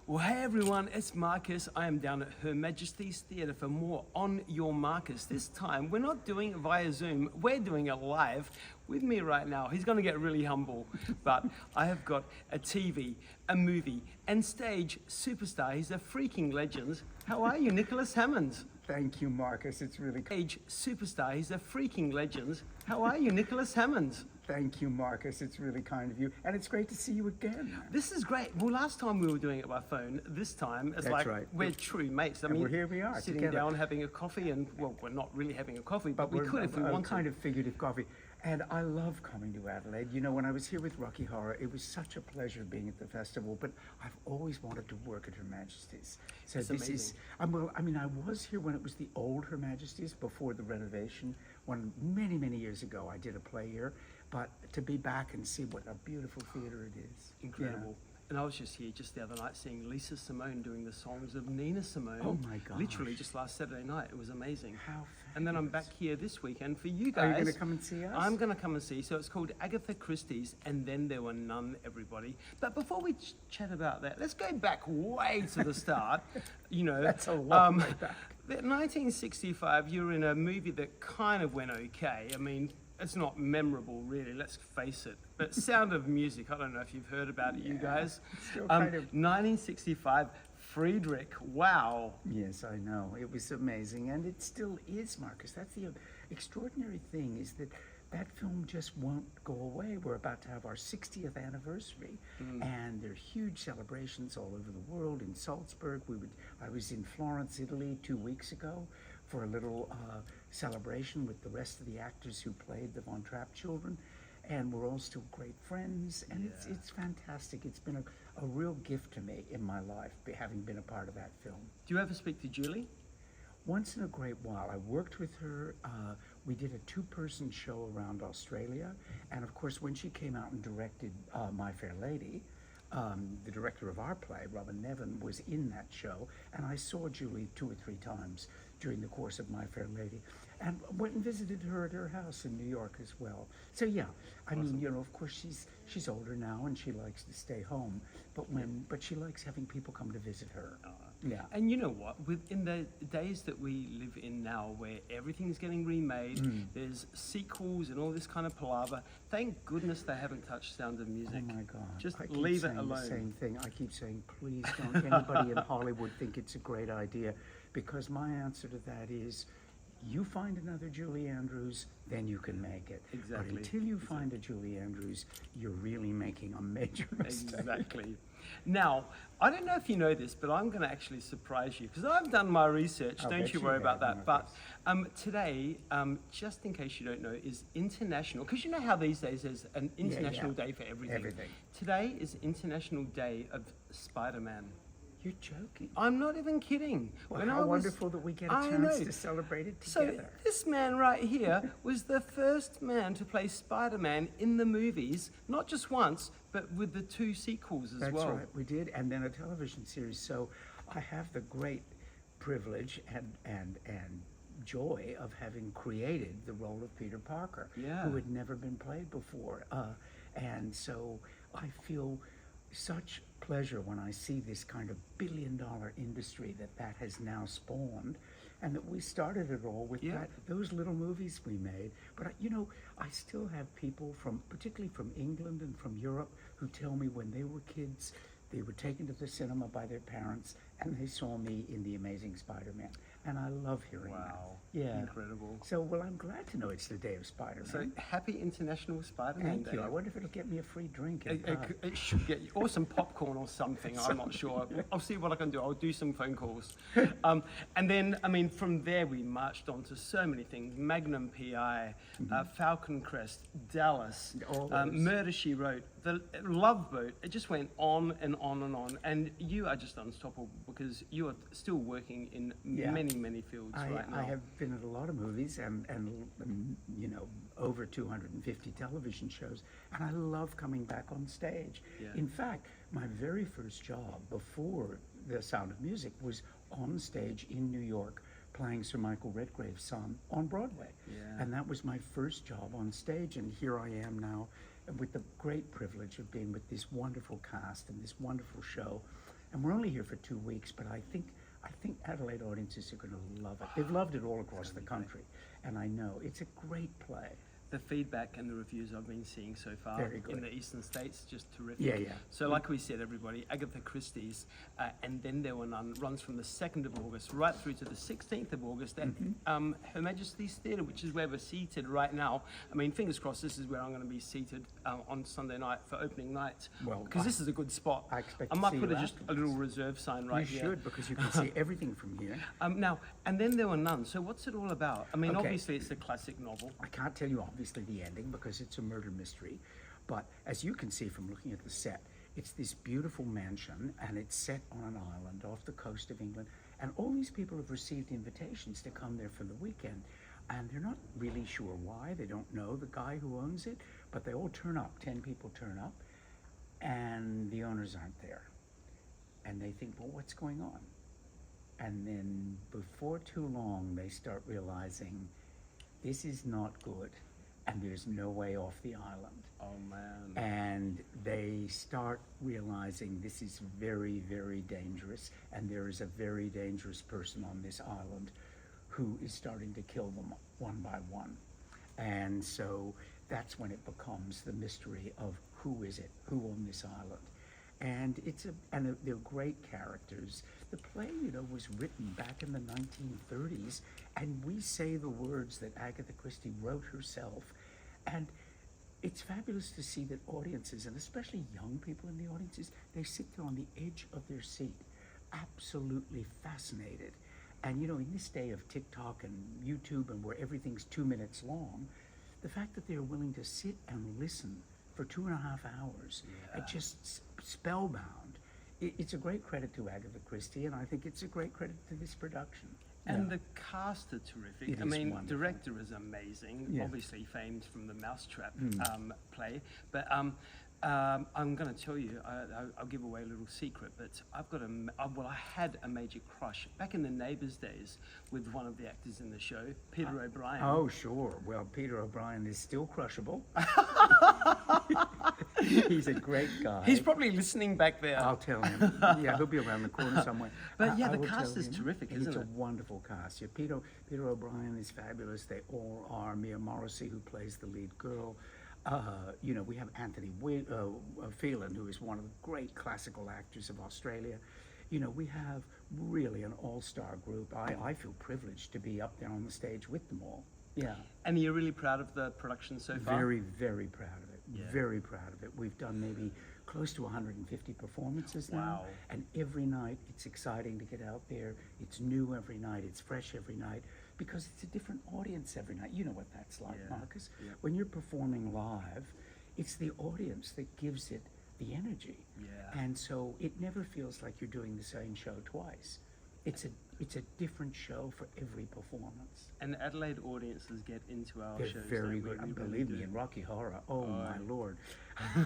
Well, hey everyone, it's Marcus. I am down at Her Majesty's Theatre for more On Your Marcus. This time, we're not doing it via Zoom, we're doing it live. With me right now, he's gonna get really humble, but I have got a TV, a movie, and stage superstar. He's a freaking legend. How are you, Nicholas Hammond? Thank you, Marcus. It's really Stage superstar. He's a freaking legend. How are you, Nicholas Hammond? Thank you, Marcus. It's really kind of you, and it's great to see you again. This is great. Well, last time we were doing it by phone. This time it's That's like right. we're true mates. I And mean, here we are sitting together. down having a coffee, and well, we're not really having a coffee, but we we're could if we a wanted. kind of figurative coffee. And I love coming to Adelaide. You know, when I was here with Rocky Horror, it was such a pleasure being at the festival, but I've always wanted to work at Her Majesty's. So It's this amazing. is, well, I mean, I was here when it was the old Her Majesty's before the renovation, when many, many years ago I did a play here, but to be back and see what a beautiful theater it is. Incredible. And I was just here just the other night seeing Lisa Simone doing the songs of Nina Simone. Oh my gosh. Literally just last Saturday night. It was amazing. How And then I'm back fabulous. here this weekend for you guys. Are you going to come and see us? I'm going to come and see. So it's called Agatha Christie's, and then there were none, everybody. But before we chat about that, let's go back way to the start. You know, That's a long way back. 1965, you were in a movie that kind of went okay. I mean, it's not memorable, really, let's face it. But Sound of Music, I don't know if you've heard about it, you guys. still kind of- 1965, Friedrich, wow. Yes, I know. It was amazing, and it still is, Marcus. That's the extraordinary thing, is that that film just won't go away. We're about to have our 60th anniversary, and there are huge celebrations all over the world. In Salzburg, I was in Florence, Italy 2 weeks ago for a little celebration with the rest of the actors who played the Von Trapp children, and we're all still great friends, and it's fantastic. It's been a real gift to me in my life, having been a part of that film. Do you ever speak to Julie? Once in a great while. I worked with her. We did a two-person show around Australia, and of course when she came out and directed My Fair Lady, the director of our play, Robin Nevin, was in that show, and I saw Julie 2 or 3 times during the course of My Fair Lady, and went and visited her at her house in New York as well. So yeah, I mean, you know, of course she's older now and she likes to stay home, but she likes having people come to visit her. Yeah. And you know what? In the days that we live in now, where everything's getting remade, there's sequels and all this kind of palaver. Thank goodness they haven't touched Sound of Music. Oh my God. Just I keep leave it saying alone. the same thing. I keep saying, please don't anybody in Hollywood think it's a great idea, because my answer to that is, you find another Julie Andrews, then you can make it. Exactly. But until you find a Julie Andrews, you're really making a major mistake. Exactly. Now, I don't know if you know this, but I'm going to actually surprise you because I've done my research. I'll Don't bet you you worry have, about that. But Marcus. today, just in case you don't know, is International, because you know how these days there's an international day for everything. Everything. Today is International Day of Spider-Man. You're joking. I'm not even kidding. Well, When I how was- wonderful that we get a I chance know. to celebrate it So together. this man right here was the first man to play Spider-Man in the movies, not just once, but with the 2 sequels as That's well. right, we did, and then a television series. So I have the great privilege and joy of having created the role of Peter Parker, Yeah. who had never been played before. And so I feel such pleasure when I see this kind of billion-dollar industry that has now spawned, and that we started it all with those little movies we made. But you know, I still have people particularly from England and from Europe, who tell me when they were kids, they were taken to the cinema by their parents, and they saw me in The Amazing Spider-Man. And I love hearing that. Wow. Yeah. Incredible. So, well, I'm glad to know it's the day of Spider-Man. So happy International Spider-Man Thank you. Day. I wonder if it'll get me a free drink. It should get you, or some popcorn or something. I'm not sure. I'll see what I can do. I'll do some phone calls. And then, I mean, from there we marched on to so many things. Magnum PI, Falcon, Crest, Dallas, All those. Murder, She Wrote, The Love Boat. It just went on and on and on. And you are just unstoppable because you are still working in many fields right now. I have been at a lot of movies and you know, over 250 television shows, and I love coming back on stage. Yeah. In fact, my very first job before The Sound of Music was on stage in New York playing Sir Michael Redgrave's son on Broadway. Yeah. And that was my first job on stage, and here I am now with the great privilege of being with this wonderful cast and this wonderful show. and we're only here for 2 weeks, but I think Adelaide audiences are going to love it. They've loved it all across the country, and I know it's a great play. The feedback and the reviews I've been seeing so far Very good. in the eastern states, just terrific. Yeah. So like we said, everybody, Agatha Christie's And Then There Were None runs from the 2nd of August right through to the 16th of August at Her Majesty's Theatre, which is where we're seated right now. I mean, fingers crossed, this is where I'm going to be seated on Sunday night for opening night. Well, because this is a good spot. I expect I to might see put you just a afterwards. little reserve sign right You here. should, because you can see everything from here. Now, And Then There Were None. So what's it all about? I mean, Okay. obviously it's a classic novel. I can't tell you obviously the ending because it's a murder mystery, but as you can see from looking at the set, it's this beautiful mansion and it's set on an island off the coast of England, and all these people have received invitations to come there for the weekend, and they're not really sure why. They don't know the guy who owns it, but they all turn up. 10 people turn up, and the owners aren't there, and they think, well, what's going on? And then before too long they start realizing this is not good, and there's no way off the island. Oh, man. And they start realizing this is very, very dangerous, and there is a very dangerous person on this island who is starting to kill them one by one. And so that's when it becomes the mystery of who is it, who on this island. And they're great characters. The play, was written back in the 1930s, and we say the words that Agatha Christie wrote herself. And it's fabulous to see that audiences, and especially young people in the audiences, they sit there on the edge of their seat, absolutely fascinated. And in this day of TikTok and YouTube and where everything's 2 minutes long, the fact that they're willing to sit and listen for 2.5 hours, just spellbound. It's a great credit to Agatha Christie, and I think it's a great credit to this production. And the cast are terrific. It I is mean, wonderful. director is amazing, Yeah. obviously famed from the Mousetrap play. But I'm going to tell you, I'll give away a little secret, but I had a major crush back in the Neighbours days with one of the actors in the show, Peter O'Brien. Oh, sure. Well, Peter O'Brien is still crushable. He's a great guy. He's probably listening back there. I'll tell him. Yeah, he'll be around the corner somewhere. But yeah, I the will cast tell is him. terrific, And isn't it's it? a wonderful cast. Yeah, Peter O'Brien is fabulous. They all are. Mia Morrissey, who plays the lead girl. We have Anthony Phelan, who is one of the great classical actors of Australia. We have really an all-star group. I feel privileged to be up there on the stage with them all. Yeah. And you're really proud of the production so far? Very, very proud of it. Yeah. Very proud of it. We've done maybe close to 150 performances now. Wow. And every night it's exciting to get out there. It's new every night. It's fresh every night because it's a different audience every night. You know what that's like, Yeah. Marcus. Yeah. When you're performing live, it's the audience that gives it the energy. Yeah. And so it never feels like you're doing the same show twice. It's a different show for every performance. And Adelaide audiences get into our They're shows. very they good. really, Believe really me, do. in Rocky Horror, oh my lord.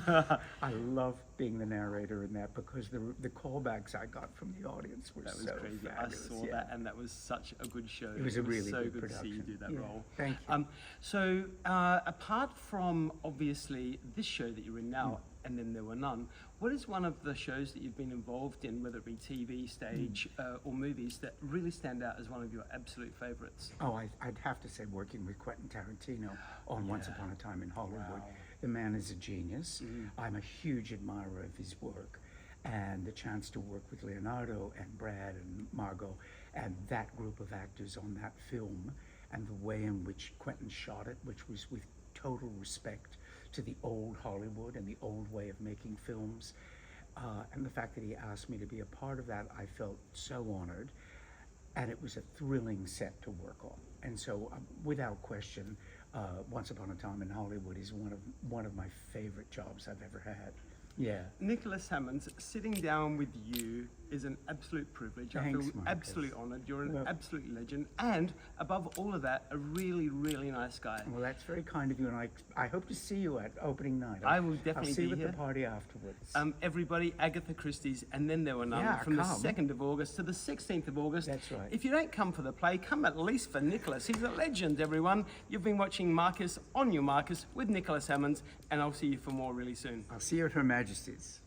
I love being the narrator in that because the callbacks I got from the audience were That was so crazy. fabulous. I saw that, and that was such a good show. It was a really so good good to see you production. do that Yeah, role. thank you. So apart from obviously this show that you're in now, And Then There Were None, what is one of the shows that you've been involved in, whether it be TV, stage, or movies, that really stand out as one of your absolute favorites? Oh, I'd have to say working with Quentin Tarantino on Once Upon a Time in Hollywood. Wow. The man is a genius. I'm a huge admirer of his work. And the chance to work with Leonardo and Brad and Margot and that group of actors on that film, and the way in which Quentin shot it, which was with total respect to the old Hollywood and the old way of making films. And the fact that he asked me to be a part of that, I felt so honored. And it was a thrilling set to work on. And so, without question, Once Upon a Time in Hollywood is one of my favorite jobs I've ever had. Yeah. Nicholas Hammond, sitting down with you is an absolute privilege. I Thanks, feel Marcus. absolutely honoured. You're an Well- absolute legend. And above all of that, a really, really nice guy. Well, that's very kind of you, and I hope to see you at opening night. I will definitely I'll see be you here. at the party afterwards. Everybody, Agatha Christie's And Then There Were None, Yeah, from come. the 2nd of August to the 16th of August. That's right. If you don't come for the play, come at least for Nicholas. He's a legend, everyone. You've been watching Marcus on Your Marcus with Nicholas Hammond, and I'll see you for more really soon. I'll see you at Her Majesty's.